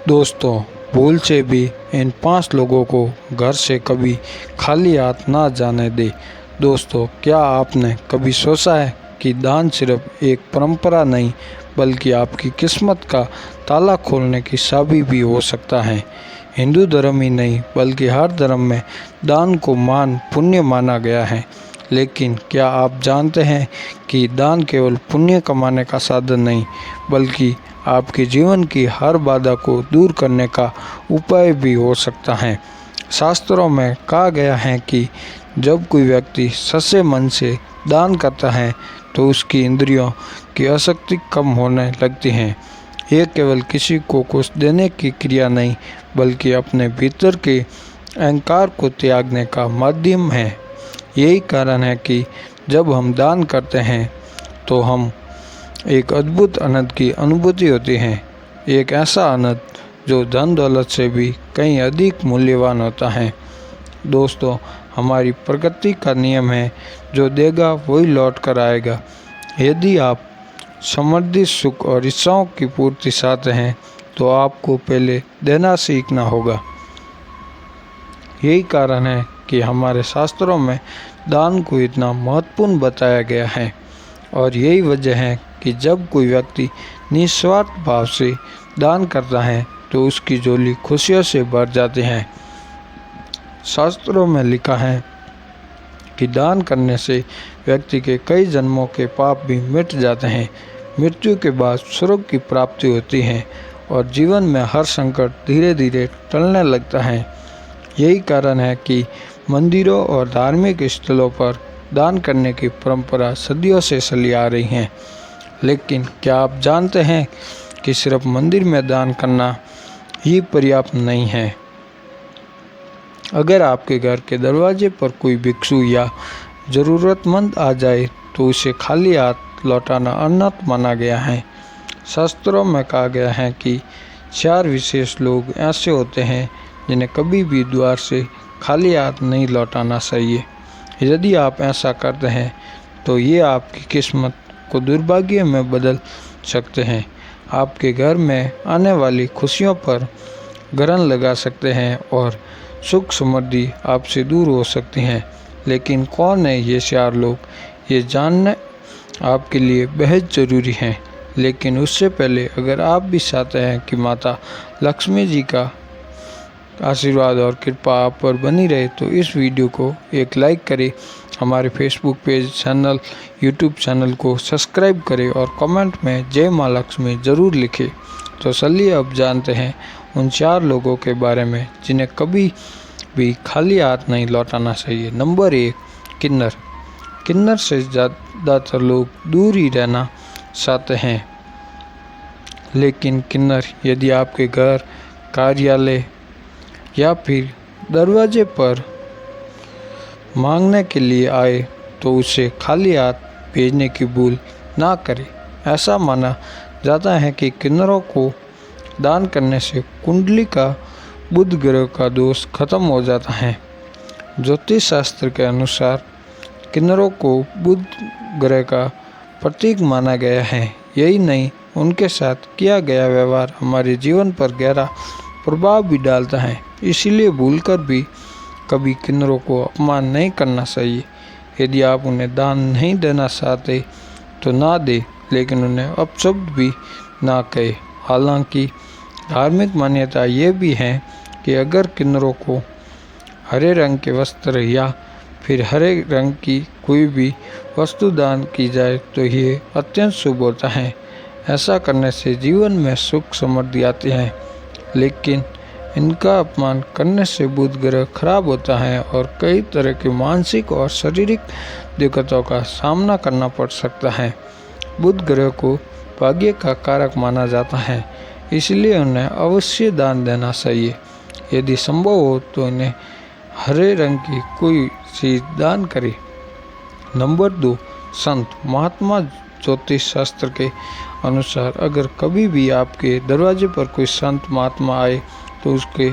दोस्तों, भूल से भी इन 5 लोगों को घर से कभी खाली हाथ ना जाने दें। दोस्तों, क्या आपने कभी सोचा है कि दान सिर्फ एक परंपरा नहीं बल्कि आपकी किस्मत का ताला खोलने की चाबी भी हो सकता है। हिंदू धर्म ही नहीं बल्कि हर धर्म में दान को मान पुण्य माना गया है। लेकिन क्या आप जानते हैं कि दान केवल पुण्य कमाने का साधन नहीं बल्कि आपके जीवन की हर बाधा को दूर करने का उपाय भी हो सकता है। शास्त्रों में कहा गया है कि जब कोई व्यक्ति सच्चे मन से दान करता है तो उसकी इंद्रियों की आसक्ति कम होने लगती है। ये केवल किसी को कुछ देने की क्रिया नहीं बल्कि अपने भीतर के अहंकार को त्यागने का माध्यम है। यही कारण है कि जब हम दान करते हैं तो हम एक अद्भुत आनंद की अनुभूति होती है। एक ऐसा आनंद जो धन दौलत से भी कहीं अधिक मूल्यवान होता है। दोस्तों, हमारी प्रकृति का नियम है, जो देगा वही लौट कर आएगा। यदि आप समृद्धि, सुख और इच्छाओं की पूर्ति चाहते हैं तो आपको पहले देना सीखना होगा। यही कारण है कि हमारे शास्त्रों में दान को इतना महत्वपूर्ण बताया गया है। और यही वजह है कि जब कोई व्यक्ति निस्वार्थ भाव से दान करता है तो उसकी झोली खुशियों से भर जाती है। शास्त्रों में लिखा है कि दान करने से व्यक्ति के कई जन्मों के पाप भी मिट जाते हैं। मृत्यु के बाद स्वर्ग की प्राप्ति होती है और जीवन में हर संकट धीरे धीरे टलने लगता है। यही कारण है कि मंदिरों और धार्मिक स्थलों पर दान करने की परंपरा सदियों से चली आ रही है। लेकिन क्या आप जानते हैं कि सिर्फ मंदिर में दान करना ही पर्याप्त नहीं है। अगर आपके घर के दरवाजे पर कोई भिक्षु या ज़रूरतमंद आ जाए तो उसे खाली हाथ लौटाना अनर्थ माना गया है। शास्त्रों में कहा गया है कि 4 विशेष लोग ऐसे होते हैं जिन्हें कभी भी द्वार से खाली हाथ नहीं लौटाना चाहिए। यदि आप ऐसा करते हैं तो ये आपकी किस्मत को दुर्भाग्य में बदल सकते हैं। आपके घर में आने वाली खुशियों पर ग्रहण लगा सकते हैं और सुख समृद्धि आपसे दूर हो सकती हैं। लेकिन कौन है ये 4 लोग, ये जानना आपके लिए बेहद ज़रूरी है। लेकिन उससे पहले अगर आप भी चाहते हैं कि माता लक्ष्मी जी का आशीर्वाद और कृपा आप पर बनी रहे तो इस वीडियो को एक लाइक करें, हमारे Facebook page, channel, YouTube channel को सब्सक्राइब करें और कमेंट में जय माँ लक्ष्मी ज़रूर लिखें। तो चलिए अब जानते हैं उन 4 लोगों के बारे में जिन्हें कभी भी खाली हाथ नहीं लौटाना चाहिए। नंबर 1, किन्नर। किन्नर से ज़्यादातर लोग दूर ही रहना चाहते हैं। लेकिन किन्नर यदि आपके घर, कार्यालय या फिर दरवाजे पर मांगने के लिए आए तो उसे खाली हाथ भेजने की भूल ना करें। ऐसा माना जाता है कि किन्नरों को दान करने से कुंडली का बुध ग्रह का दोष खत्म हो जाता है। ज्योतिष शास्त्र के अनुसार किन्नरों को बुध ग्रह का प्रतीक माना गया है। यही नहीं, उनके साथ किया गया व्यवहार हमारे जीवन पर गहरा प्रभाव भी डालता है। इसीलिए भूलकर भी कभी किन्नरों को अपमान नहीं करना चाहिए। यदि आप उन्हें दान नहीं देना चाहते तो ना दें, लेकिन उन्हें अपशब्द भी ना कहें। हालांकि धार्मिक मान्यता ये भी है कि अगर किन्नरों को हरे रंग के वस्त्र या फिर हरे रंग की कोई भी वस्तु दान की जाए तो ये अत्यंत शुभ होता है। ऐसा करने से जीवन में सुख समृद्धि आती है। लेकिन इनका अपमान करने से बुध ग्रह खराब होता है और कई तरह की मानसिक और शारीरिक दिक्कतों का सामना करना पड़ सकता है। बुध ग्रह को भाग्य का कारक माना जाता है, इसलिए उन्हें अवश्य दान देना चाहिए। यदि संभव हो तो इन्हें हरे रंग की कोई चीज़ दान करें। नंबर 2, संत। महात्मा ज्योतिष शास्त्र के अनुसार अगर कभी भी आपके दरवाजे पर कोई संत महात्मा आए तो उसके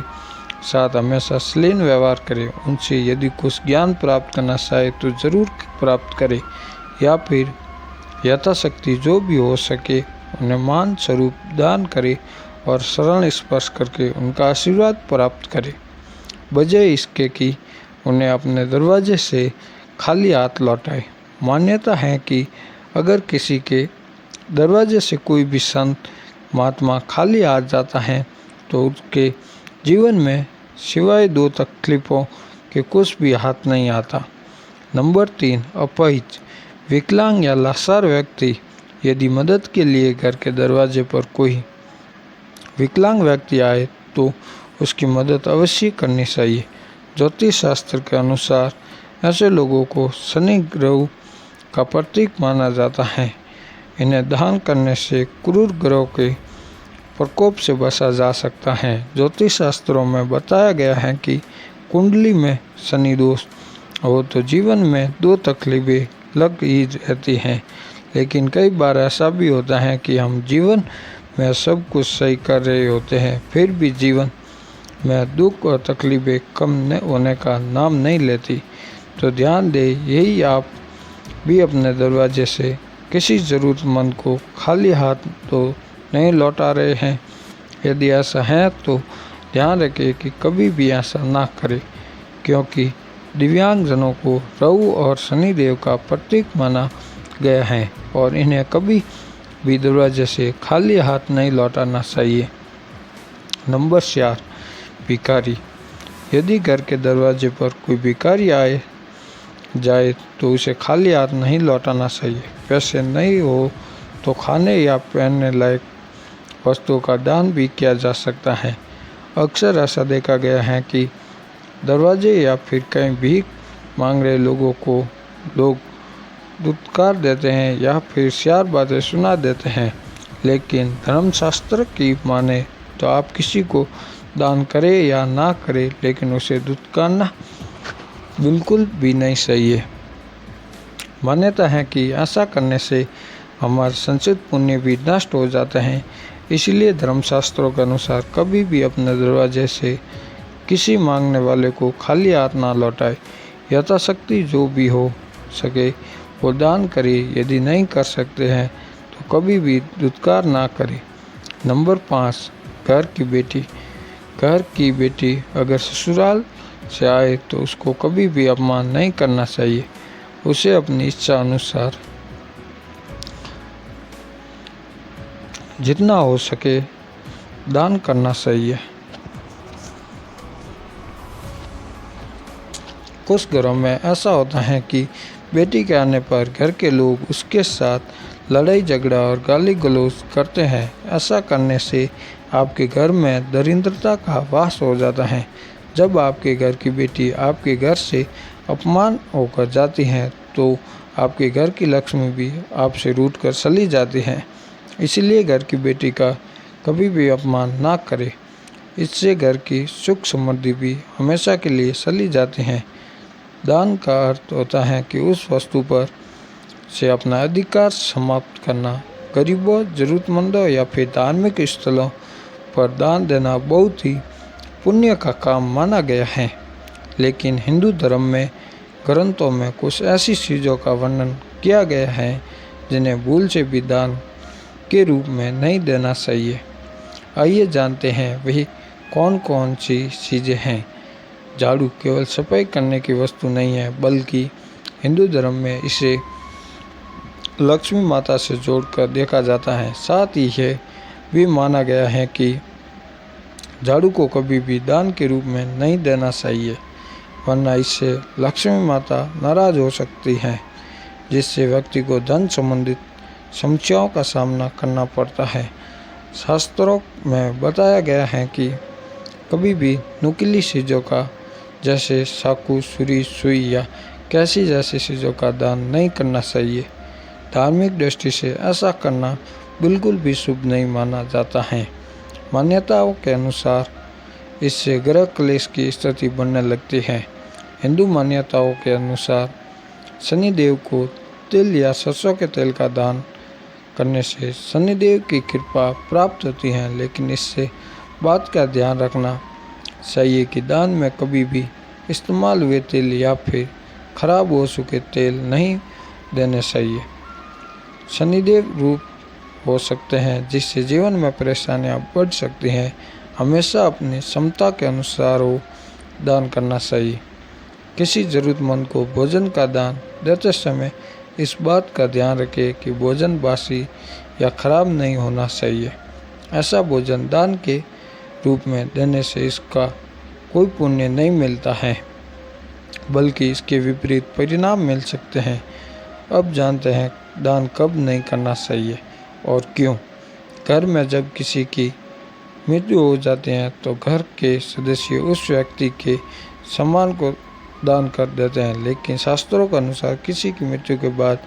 साथ हमेशा शालीन व्यवहार करें। उनसे यदि कुछ ज्ञान प्राप्त करना चाहे तो ज़रूर प्राप्त करें, या फिर यथाशक्ति जो भी हो सके उन्हें मान स्वरूप दान करें और शरण स्पर्श करके उनका आशीर्वाद प्राप्त करें, बजाय इसके कि उन्हें अपने दरवाजे से खाली हाथ लौटाए। मान्यता है कि अगर किसी के दरवाजे से कोई भी संत महात्मा खाली हाथ जाता है तो उसके जीवन में सिवाय 2 तकलीफ़ों के कुछ भी हाथ नहीं आता। नंबर 3, अपाहिज, विकलांग या लाचार व्यक्ति यदि मदद के लिए घर के दरवाजे पर कोई विकलांग व्यक्ति आए तो उसकी मदद अवश्य करनी चाहिए। ज्योतिष शास्त्र के अनुसार ऐसे लोगों को शनि ग्रह का प्रतीक माना जाता है। इन्हें दान करने से क्रूर ग्रह के प्रकोप से बचा जा सकता है। ज्योतिष शास्त्रों में बताया गया है कि कुंडली में शनि दोष हो तो जीवन में 2 तकलीफें लग ही रहती हैं, लेकिन कई बार ऐसा भी होता है कि हम जीवन में सब कुछ सही कर रहे होते हैं, फिर भी जीवन में दुख और तकलीफें कम होने का नाम नहीं लेती। तो ध्यान दें, यही आप भी अपने दरवाजे से किसी ज़रूरतमंद को खाली हाथ तो नहीं लौटा रहे हैं। यदि ऐसा है तो ध्यान रखें कि कभी भी ऐसा ना करें, क्योंकि दिव्यांगजनों को राहु और शनिदेव का प्रतीक माना गया है और इन्हें कभी भी दरवाजे से खाली हाथ नहीं लौटाना चाहिए। नंबर 4, भिखारी, यदि घर के दरवाजे पर कोई भिखारी आए जाए तो उसे खाली हाथ नहीं लौटाना चाहिए। पैसे नहीं हो तो खाने या पहनने लायक वस्तुओं का दान भी किया जा सकता है। अक्सर ऐसा देखा गया है कि दरवाजे या फिर कहीं भीख मांग रहे लोगों को लोग दुत्कार देते हैं या फिर 4 बातें सुना देते हैं, लेकिन धर्मशास्त्र की माने तो आप किसी को दान करें या ना करें, लेकिन उसे दुत्कारना बिल्कुल भी नहीं सही है। मान्यता है कि ऐसा करने से हमारे संचित पुण्य भी नष्ट हो जाते हैं। इसलिए धर्मशास्त्रों के अनुसार कभी भी अपने दरवाजे से किसी मांगने वाले को खाली हाथ ना लौटाए। यथाशक्ति जो भी हो सके वो दान करें। यदि नहीं कर सकते हैं तो कभी भी दुत्कार ना करें। नंबर 5, घर की बेटी अगर ससुराल से आए तो उसको कभी भी अपमान नहीं करना चाहिए। उसे अपनी इच्छा अनुसार जितना हो सके दान करना चाहिए। कुछ घरों में ऐसा होता है कि बेटी के आने पर घर के लोग उसके साथ लड़ाई झगड़ा और गाली गलौज करते हैं। ऐसा करने से आपके घर में दरिद्रता का वास हो जाता है। जब आपके घर की बेटी आपके घर से अपमान होकर जाती है तो आपके घर की लक्ष्मी भी आपसे रूठ कर चली जाती है। इसलिए घर की बेटी का कभी भी अपमान ना करें। इससे घर की सुख समृद्धि भी हमेशा के लिए चली जाती हैं। दान का अर्थ होता है कि उस वस्तु पर से अपना अधिकार समाप्त करना। गरीबों, ज़रूरतमंदों या फिर धार्मिक स्थलों पर दान देना बहुत ही पुण्य का काम माना गया है। लेकिन हिंदू धर्म में ग्रंथों में कुछ ऐसी चीज़ों का वर्णन किया गया है जिन्हें भूल से भी दान के रूप में नहीं देना चाहिए। आइए जानते हैं वही कौन कौन सी चीज़ें हैं। झाड़ू केवल सफाई करने की वस्तु नहीं है, बल्कि हिंदू धर्म में इसे लक्ष्मी माता से जोड़कर देखा जाता है। साथ ही यह भी माना गया है कि झाड़ू को कभी भी दान के रूप में नहीं देना चाहिए, वरना इससे लक्ष्मी माता नाराज हो सकती हैं, जिससे व्यक्ति को धन संबंधित समस्याओं का सामना करना पड़ता है। शास्त्रों में बताया गया है कि कभी भी नुकीली चीज़ों का जैसे चाकू, छुरी, सुई या कैंची जैसी चीज़ों का दान नहीं करना चाहिए। धार्मिक दृष्टि से ऐसा करना बिल्कुल भी शुभ नहीं माना जाता है। मान्यताओं के अनुसार इससे ग्रह क्लेश की स्थिति बनने लगती है। हिंदू मान्यताओं के अनुसार शनिदेव को तिल या सरसों के तेल का दान करने से शनिदेव की कृपा प्राप्त होती है, लेकिन इससे बात का ध्यान रखना चाहिए कि दान में कभी भी इस्तेमाल हुए तेल या फिर खराब हो चुके तेल नहीं देने चाहिए। शनिदेव रूप हो सकते हैं, जिससे जीवन में परेशानियां बढ़ सकती हैं। हमेशा अपनी क्षमता के अनुसार हो दान करना चाहिए। किसी ज़रूरतमंद को भोजन का दान देते समय इस बात का ध्यान रखें कि भोजन बासी या खराब नहीं होना चाहिए। ऐसा भोजन दान के रूप में देने से इसका कोई पुण्य नहीं मिलता है, बल्कि इसके विपरीत परिणाम मिल सकते हैं। अब जानते हैं दान कब नहीं करना चाहिए और क्यों। घर में जब किसी की मृत्यु हो जाती है तो घर के सदस्य उस व्यक्ति के सम्मान को दान कर देते हैं, लेकिन शास्त्रों के अनुसार किसी की मृत्यु के बाद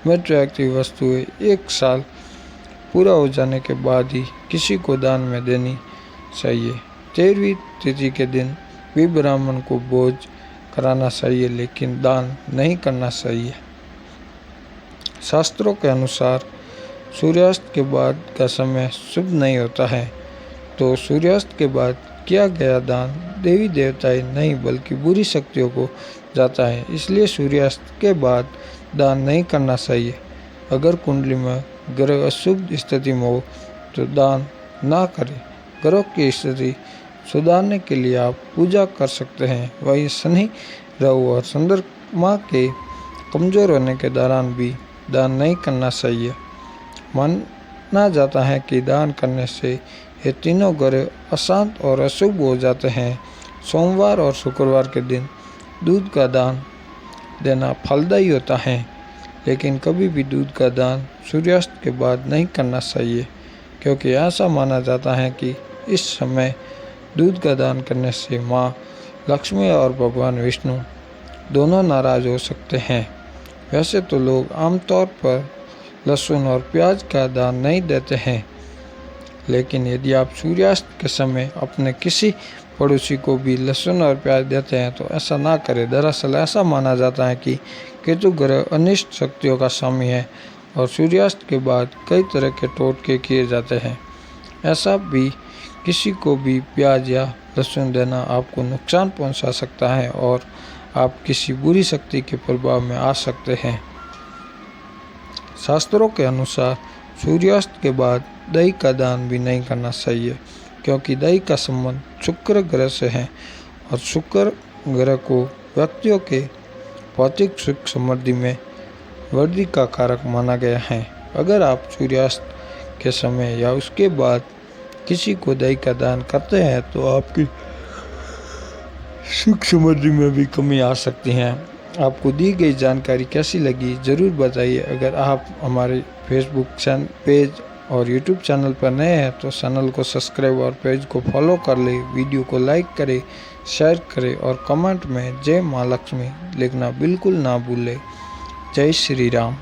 मृत व्यक्ति वस्तुएं 1 साल पूरा हो जाने के बाद ही किसी को दान में देनी चाहिए। 13वीं तिथि के दिन भी ब्राह्मण को भोज कराना चाहिए, लेकिन दान नहीं करना चाहिए। शास्त्रों के अनुसार सूर्यास्त के बाद का समय शुभ नहीं होता है, तो सूर्यास्त के बाद किया गया दान देवी देवताएं नहीं बल्कि बुरी शक्तियों को जाता है, इसलिए सूर्यास्त के बाद दान नहीं करना चाहिए। अगर कुंडली में ग्रह अशुभ स्थिति में हो तो दान ना करें। ग्रह की स्थिति सुधारने के लिए आप पूजा कर सकते हैं। वही शनि, राहु और चंद्रमा के कमजोर होने के दौरान भी दान नहीं करना चाहिए। माना जाता है कि दान करने से ये तीनों ग्रह अशांत और अशुभ हो जाते हैं। सोमवार और शुक्रवार के दिन दूध का दान देना फलदायी होता है, लेकिन कभी भी दूध का दान सूर्यास्त के बाद नहीं करना चाहिए, क्योंकि ऐसा माना जाता है कि इस समय दूध का दान करने से माँ लक्ष्मी और भगवान विष्णु दोनों नाराज हो सकते हैं। वैसे तो लोग आमतौर पर लहसुन और प्याज का दान नहीं देते हैं, लेकिन यदि आप सूर्यास्त के समय अपने किसी पड़ोसी को भी लहसुन और प्याज देते हैं तो ऐसा ना करें। दरअसल ऐसा माना जाता है कि केतु ग्रह अनिष्ट शक्तियों का स्वामी है और सूर्यास्त के बाद कई तरह के टोटके किए जाते हैं। ऐसा भी किसी को भी प्याज या लहसुन देना आपको नुकसान पहुंचा सकता है और आप किसी बुरी शक्ति के प्रभाव में आ सकते हैं। शास्त्रों के अनुसार सूर्यास्त के बाद दही का दान भी नहीं करना चाहिए, क्योंकि दही का संबंध शुक्र ग्रह से है और शुक्र ग्रह को व्यक्तियों के भौतिक सुख समृद्धि में वृद्धि का कारक माना गया है। अगर आप सूर्यास्त के समय या उसके बाद किसी को दही का दान करते हैं तो आपकी सुख समृद्धि में भी कमी आ सकती है। आपको दी गई जानकारी कैसी लगी ज़रूर बताइए। अगर आप हमारे फेसबुक पेज और यूट्यूब चैनल पर नए हैं तो चैनल को सब्सक्राइब और पेज को फॉलो कर लें। वीडियो को लाइक करें, शेयर करें और कमेंट में जय माँ लक्ष्मी लिखना बिल्कुल ना भूलें। जय श्री राम।